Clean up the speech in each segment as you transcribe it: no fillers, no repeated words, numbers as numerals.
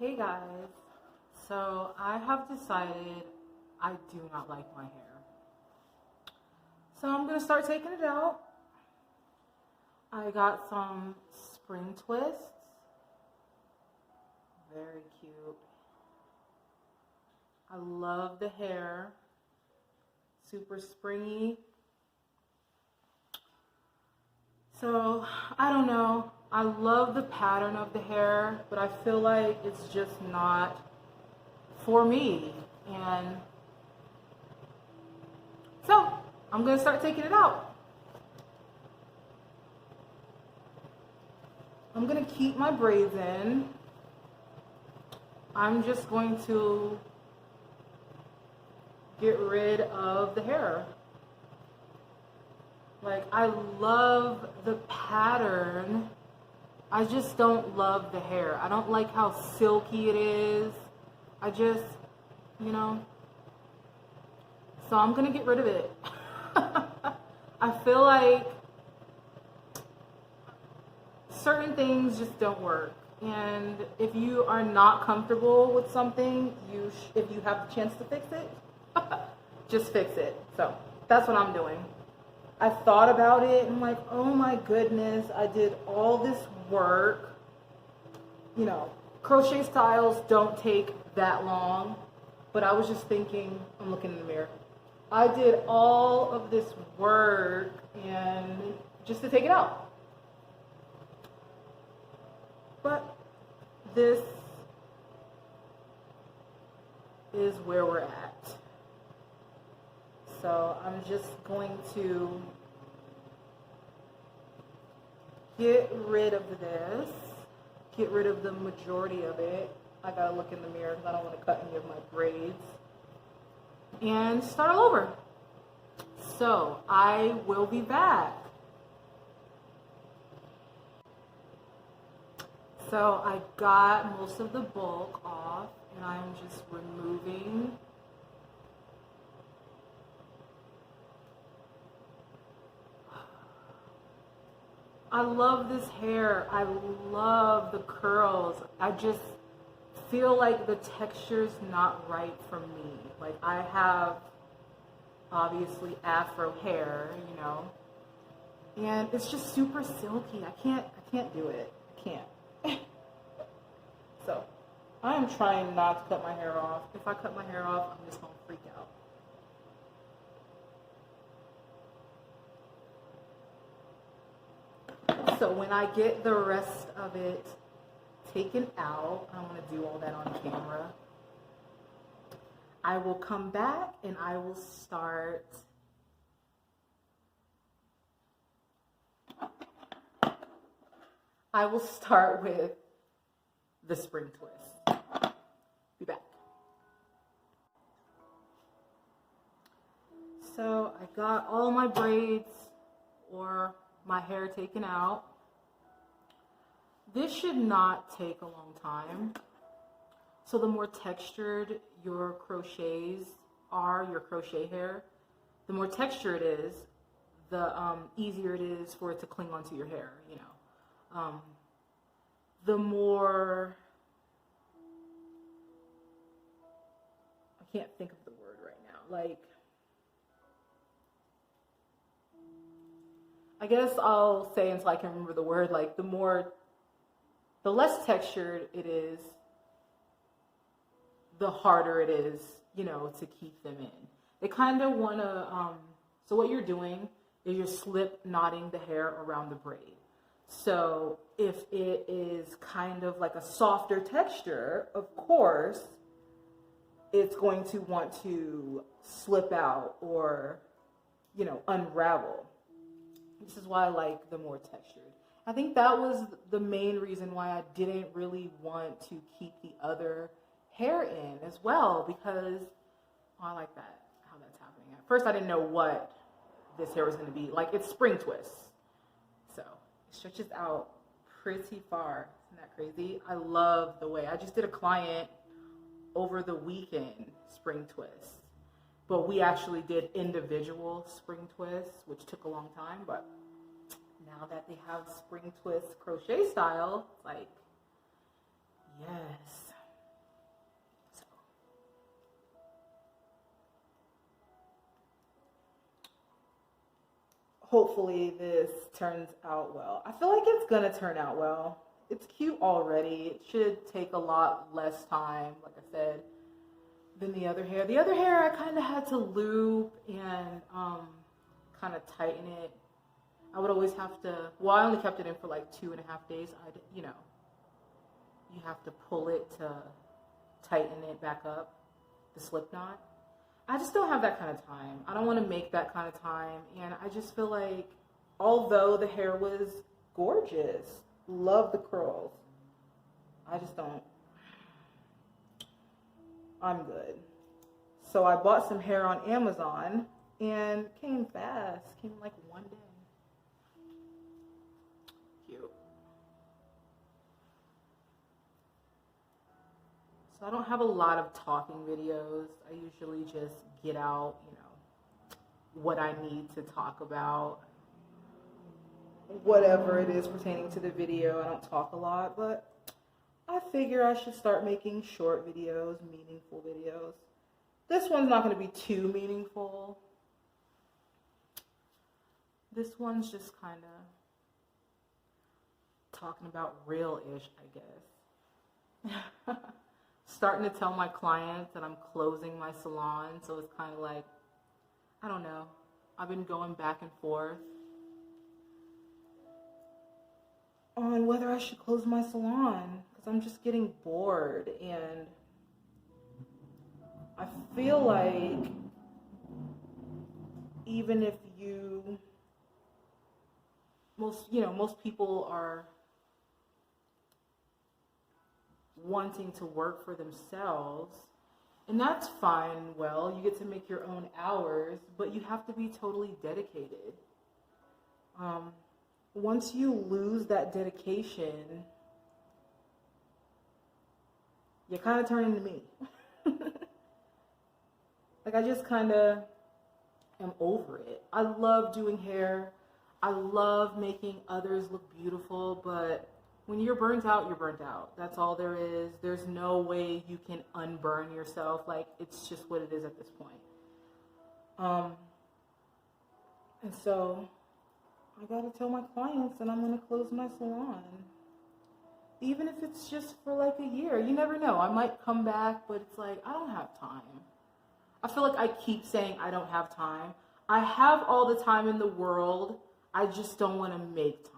Hey guys, so I have decided I do not like my hair. So I'm going to start taking it out. I got some spring twists. Very cute. I love the hair. Super springy. So I don't know. I love the pattern of the hair, but I feel like it's just not for me. And so I'm going to start taking it out. I'm going to keep my braids in. I'm just going to get rid of the hair. Like, I love the pattern. I just don't love the hair. I don't like how silky it is. I just, so I'm going to get rid of it. I feel like certain things just don't work. And if you are not comfortable with something, if you have the chance to fix it, just fix it. So that's what I'm doing. I thought about it and I'm like, oh my goodness, I did all this work. Crochet styles don't take that long, but I was just thinking, I'm looking in the mirror. I did all of this work and just to take it out. But this is where we're at. So I'm just going to get rid of this, get rid of the majority of it. I gotta look in the mirror because I don't want to cut any of my braids. And start all over. So I will be back. So I got most of the bulk off and I'm just removing I love this hair. I love the curls. I just feel like the texture's not right for me. Like, I have obviously afro hair, and it's just super silky. I can't do it. I can't. So I am trying not to cut my hair off. If I cut my hair off, I'm just gonna freak out. So when I get the rest of it taken out, I want to do all that on camera. I will come back and I will start with the spring twist. Be back. So I got all my braids or my hair taken out. This should not take a long time. So the more textured your crochets are, your crochet hair, the more texture it is, the easier it is for it to cling onto your hair, the more, I can't think of the word right now, like, I guess I'll say until I can remember the word, like the less textured it is, the harder it is, to keep them in. They kind of want to, so what you're doing is you're slip knotting the hair around the braid. So if it is kind of like a softer texture, of course, it's going to want to slip out or, unravel. This is why I like the more textured. I think that was the main reason why I didn't really want to keep the other hair in as well, because I like that, how that's happening. At first I didn't know what this hair was going to be. Like, it's spring twists. So it stretches out pretty far. Isn't that crazy? I love the way. I just did a client over the weekend spring twists. But we actually did individual spring twists, which took a long time. But now that they have spring twist crochet style, it's like, yes. hopefully this turns out well. I feel like it's gonna turn out well. It's cute already. It should take a lot less time, like I said, than the other hair. The other hair I kind of had to loop and kind of tighten it. I would always have to, well, I only kept it in for like 2.5 days. You know, you have to pull it to tighten it back up, the slip knot. I just don't have that kind of time. I don't want to make that kind of time. And I just feel like, although the hair was gorgeous, love the curls, I just don't. I'm good. So I bought some hair on Amazon and came fast. Came in like one day. Cute. So I don't have a lot of talking videos. I usually just get out, you know, what I need to talk about. Whatever it is pertaining to the video. I don't talk a lot, but I figure I should start making short videos, meaningful videos. This one's not going to be too meaningful. This one's just kind of talking about real-ish, I guess. Starting to tell my clients that I'm closing my salon, so it's kind of like, I don't know. I've been going back and forth on whether I should close my salon, because I'm just getting bored, and I feel like even if most people are wanting to work for themselves, and that's fine. Well, you get to make your own hours, but you have to be totally dedicated. Once you lose that dedication, you kind of turn into me. Like, I just kind of am over it. I love doing hair. I love making others look beautiful, but when you're burnt out, you're burnt out. That's all there is. There's no way you can unburn yourself. Like, it's just what it is at this point. And so I gotta tell my clients that I'm gonna close my salon. Even if it's just for like a year. You never know. I might come back, but it's like, I don't have time. I feel like I keep saying I don't have time. I have all the time in the world. I just don't want to make time.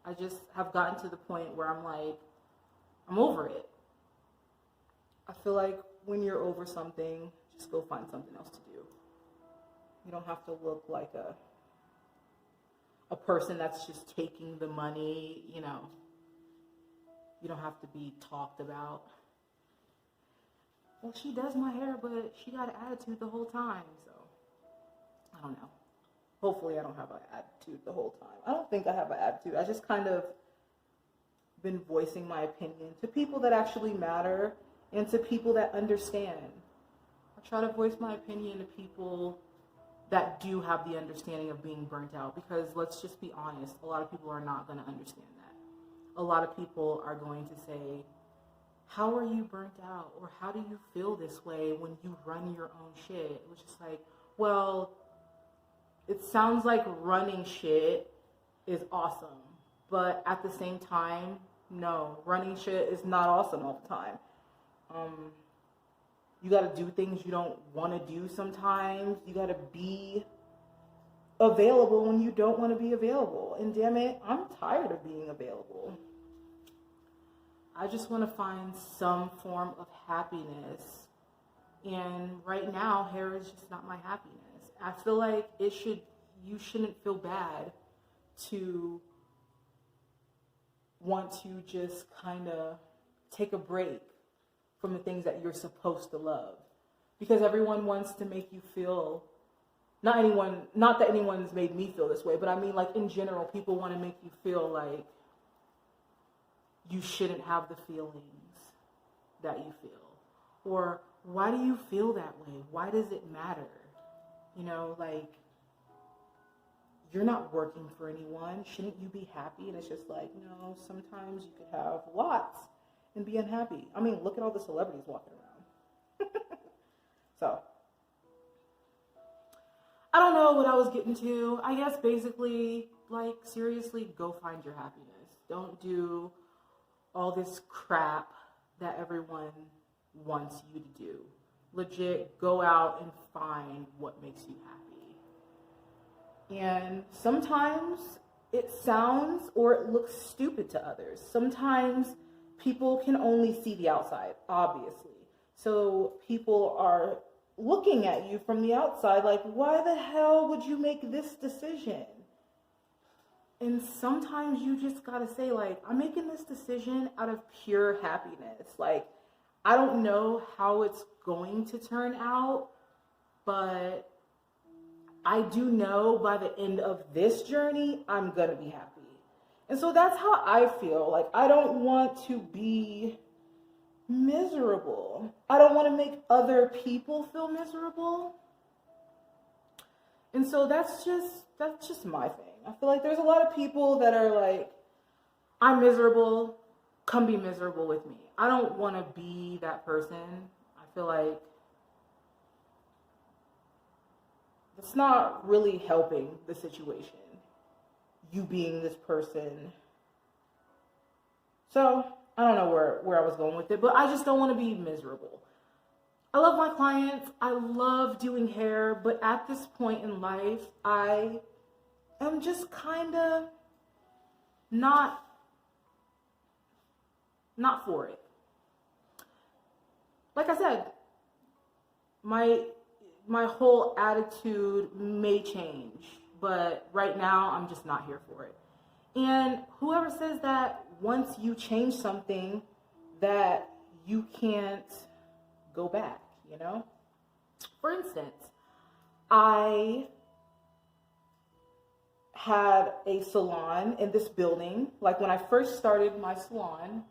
I just have gotten to the point where I'm like, I'm over it. I feel like when you're over something, just go find something else to do. You don't have to look like a person that's just taking the money, you know. You don't have to be talked about. Well, she does my hair, but she got an attitude the whole time, so I don't know. Hopefully I don't have an attitude the whole time. I don't think I have an attitude. I just kind of been voicing my opinion to people that actually matter and to people that understand. I try to voice my opinion to people that do have the understanding of being burnt out, because let's just be honest, a lot of people are not going to understand that. A lot of people are going to say, how are you burnt out? Or how do you feel this way when you run your own shit? Which is like, well, it sounds like running shit is awesome. But at the same time, no, running shit is not awesome all the time. You got to do things you don't want to do sometimes. You got to be available when you don't want to be available. And damn it, I'm tired of being available. I just want to find some form of happiness. And right now, hair is just not my happiness. I feel like you shouldn't feel bad to want to just kind of take a break from the things that you're supposed to love. Because everyone wants to make you feel, not that anyone's made me feel this way, but I mean, like, in general, people want to make you feel like you shouldn't have the feelings that you feel. Or, why do you feel that way? Why does it matter? You know, like, you're not working for anyone. Shouldn't you be happy? And it's just like, no, sometimes you could have lots and be unhappy. I mean, look at all the celebrities walking around. So, I don't know what I was getting to. I guess basically, like, seriously, go find your happiness. Don't do all this crap that everyone wants you to do. Legit, go out and find what makes you happy. And sometimes it sounds or it looks stupid to others. Sometimes people can only see the outside, obviously. So people are looking at you from the outside like, why the hell would you make this decision? And sometimes you just gotta say, like, I'm making this decision out of pure happiness. Like, I don't know how it's going to turn out, but I do know by the end of this journey, I'm gonna be happy. And so that's how I feel. Like, I don't want to be miserable. I don't want to make other people feel miserable. And so that's just my thing. I feel like there's a lot of people that are like, I'm miserable, come be miserable with me. I don't want to be that person. I feel like it's not really helping the situation, you being this person. So I don't know where I was going with it, but I just don't want to be miserable. I love my clients. I love doing hair, but at this point in life, I am just kind of not for it. Like I said, my whole attitude may change, but right now I'm just not here for it. And whoever says that once you change something that you can't go back, you know? For instance, I had a salon in this building. Like when I first started my salon,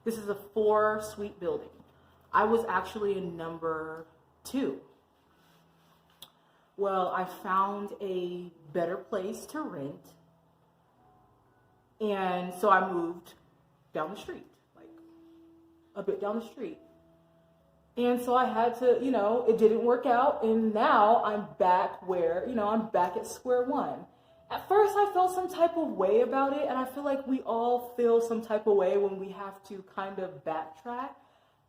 this is a 4-suite building. I was actually in number 2. Well, I found a better place to rent. And so I moved down the street, like a bit down the street. And so I had to, it didn't work out. And now I'm back where, I'm back at square one. At first I felt some type of way about it. And I feel like we all feel some type of way when we have to kind of backtrack.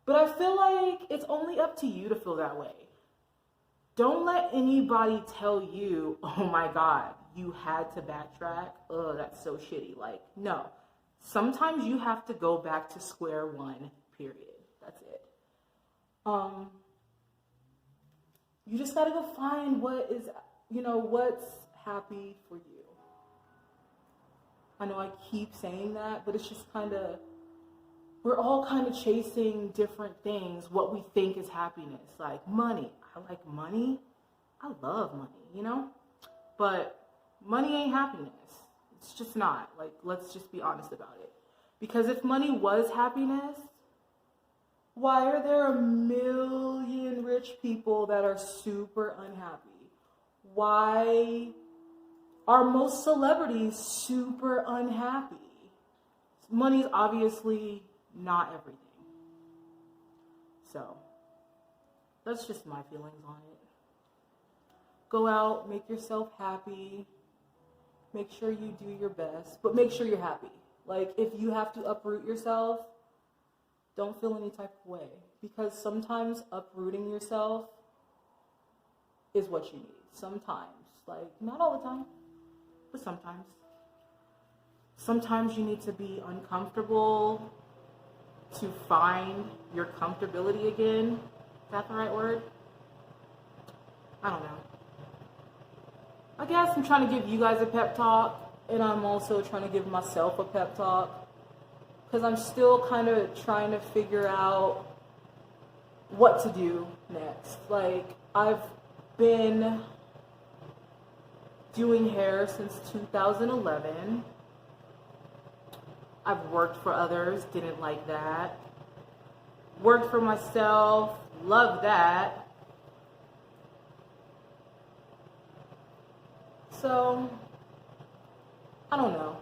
But I feel like it's only up to you to feel that way. Don't let anybody tell you, oh my God, you had to backtrack. Oh, that's so shitty. Like, no. Sometimes you have to go back to square one, period. That's it. You just gotta go find what is, what's happy for you. I know I keep saying that, but it's just we're all kind of chasing different things, what we think is happiness. Like money. I like money. I love money, But money ain't happiness. It's just not. Like, let's just be honest about it. Because if money was happiness, why are there a million rich people that are super unhappy? Why are most celebrities super unhappy? Money's obviously not everything. So, that's just my feelings on it. Go out, make yourself happy. Make sure you do your best, but make sure you're happy. Like, if you have to uproot yourself, don't feel any type of way. Because sometimes uprooting yourself is what you need. Sometimes. Like, not all the time, but sometimes. Sometimes you need to be uncomfortable to find your comfortability again. Is that the right word? I don't know. I guess I'm trying to give you guys a pep talk, and I'm also trying to give myself a pep talk, because I'm still kind of trying to figure out what to do next. Like, I've been doing hair since 2011. I've worked for others, didn't like that. Worked for myself, loved that. So, I don't know.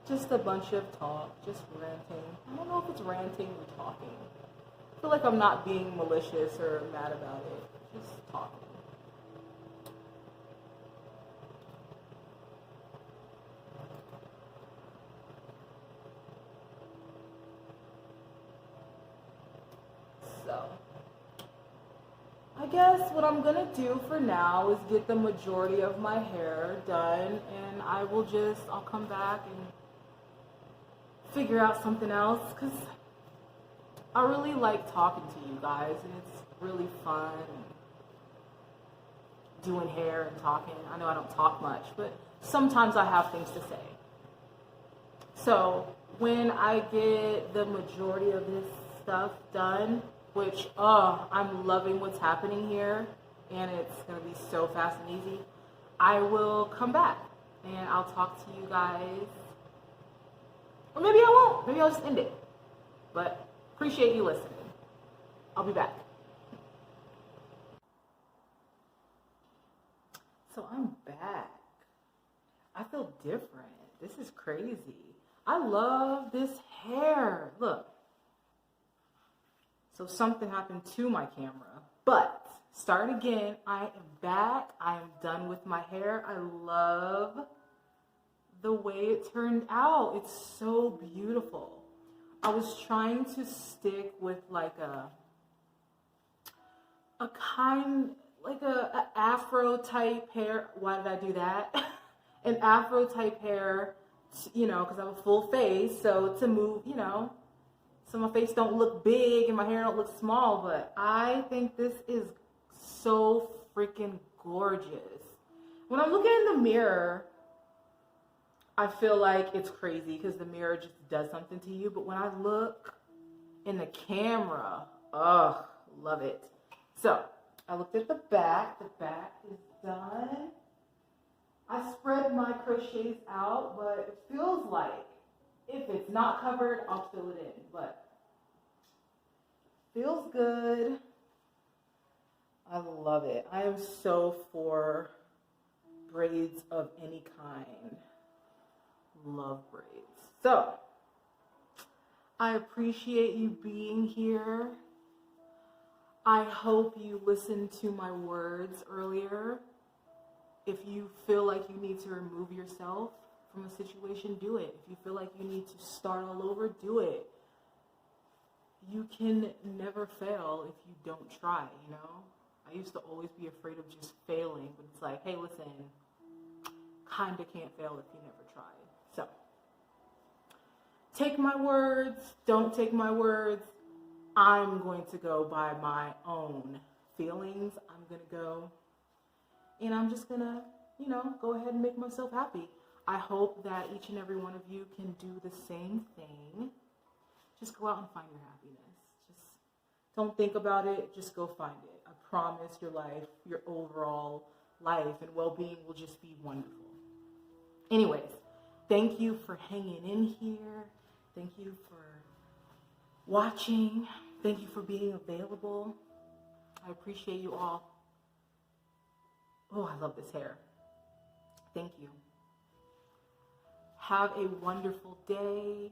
Just a bunch of talk, just ranting. I don't know if it's ranting or talking. I feel like I'm not being malicious or mad about it. Just talking. So, I guess what I'm gonna do for now is get the majority of my hair done, and I'll come back and figure out something else, because I really like talking to you guys, and it's really fun doing hair and talking. I know I don't talk much, but sometimes I have things to say. So when I get the majority of this stuff done, which, I'm loving what's happening here, and it's going to be so fast and easy, I will come back, and I'll talk to you guys. Or maybe I won't. Maybe I'll just end it. But appreciate you listening. I'll be back. So I'm back. I feel different. This is crazy. I love this hair. Look. So something happened to my camera. But start again. I am back. I am done with my hair. I love the way it turned out. It's so beautiful. I was trying to stick with like a afro type hair. Why did I do that? An afro type hair, because I have a full face, so to move, so my face don't look big and my hair don't look small, but I think this is so freaking gorgeous. When I'm looking in the mirror, I feel like it's crazy because the mirror just does something to you. But when I look in the camera, love it. So I looked at the back. The back is done. I spread my crochets out, but it feels like if it's not covered, I'll fill it in. But feels good. I love it. I am so for braids of any kind. Love braids. So, I appreciate you being here. I hope you listened to my words earlier. If you feel like you need to remove yourself from a situation, do it. If you feel like you need to start all over, do it. You can never fail if you don't try, I used to always be afraid of just failing, but it's like, hey, listen, kinda can't fail if you never try. So, take my words, don't take my words. I'm going to go by my own feelings. I'm going to go, and I'm just going to, go ahead and make myself happy. I hope that each and every one of you can do the same thing. Just go out and find your happiness. Just don't think about it. Just go find it. I promise your life, your overall life and well-being will just be wonderful. Anyways, thank you for hanging in here. Thank you for watching. Thank you for being available. I appreciate you all. Oh, I love this hair. Thank you. Have a wonderful day,